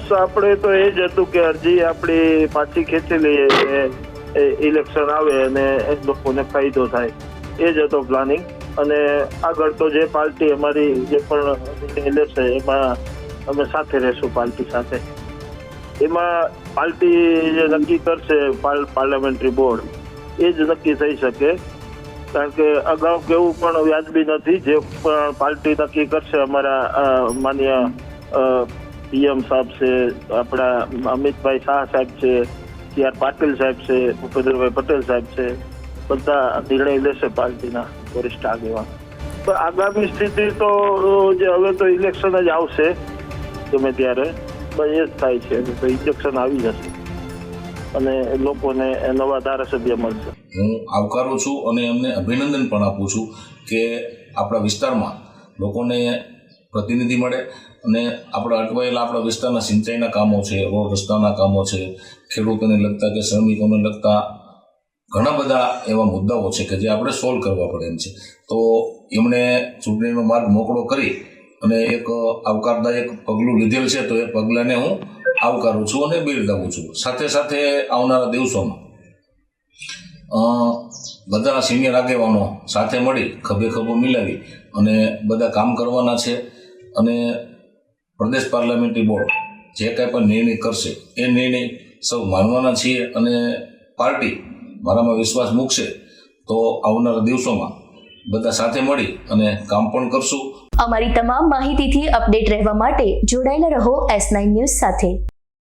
બસ આપણે તો એ જ હતું કે અરજી આપણી પાછી ખેંચી લઈએ, ઇલેક્શન આવે અને એ લોકોને ફાયદો થાય, એ જ હતો પ્લાનિંગ. અને આગળ તો જે પાર્ટી અમારી જે પણ લેશે એમાં અમે સાથે રહેશું પાર્ટી સાથે. એમાં પાર્ટી જે નક્કી કરશે પાર્લામેન્ટરી બોર્ડ એ જ નક્કી થઈ શકે, કારણ કે અગાઉ કેવું પણ વ્યાજબી નથી. જે પણ પાર્ટી નક્કી કરશે, અમારા માન્ય પીએમ સાહેબ છે, આપણા અમિતભાઈ શાહ સાહેબ છે, સી આર પાટીલ સાહેબ છે, ભૂપેન્દ્રભાઈ પટેલ સાહેબ છે, બધા નિર્ણય લેશે પાર્ટીના વરિષ્ઠ આગેવાન. તો આગામી સ્થિતિ તો જે હવે તો ઇલેક્શન જ આવશે ગમે ત્યારે, બસ એ જ થાય છે. તો ઇલેક્શન આવી જશે અને લોકોને નવા ધારાસભ્ય મળશે. હું આવકારું છું અને એમને અભિનંદન પણ આપું છું કે આપણા વિસ્તારમાં લોકોને પ્રતિનિધિ મળે અને આપણા અટવાયેલા આપણા વિસ્તારના સિંચાઈના કામો છે, રોડ રસ્તાના કામો છે, ખેડૂતોને લગતા કે શ્રમિકોને લગતા ઘણા બધા એવા મુદ્દાઓ છે કે જે આપણે સોલ્વ કરવા પડે એમ છે. તો એમણે ચૂંટણીનો માર્ગ મોકળો કરી અને એક આવકારદાયક પગલું લીધેલ છે, તો એ પગલાંને હું આવકારું છું અને બિરદાવું છું. સાથે સાથે આવનારા દિવસોમાં બધા સિનિયર આગેવાનો સાથે મળી ખભે ખભો મિલાવી અને બધા કામ કરવાના છે. અને પ્રદેશ પાર્લામેન્ટરી બોર્ડ જે કાંઈ પણ નિર્ણય કરશે એ નિર્ણય સૌ માનવાના છીએ અને પાર્ટી મારામાં વિશ્વાસ મૂકશે તો આવનારા દિવસોમાં બધા સાથે મળી અને કામ પણ કરશું. અમારી તમામ માહિતીથી અપડેટ રહેવા માટે જોડાયેલા રહો S9 ન્યૂઝ સાથે.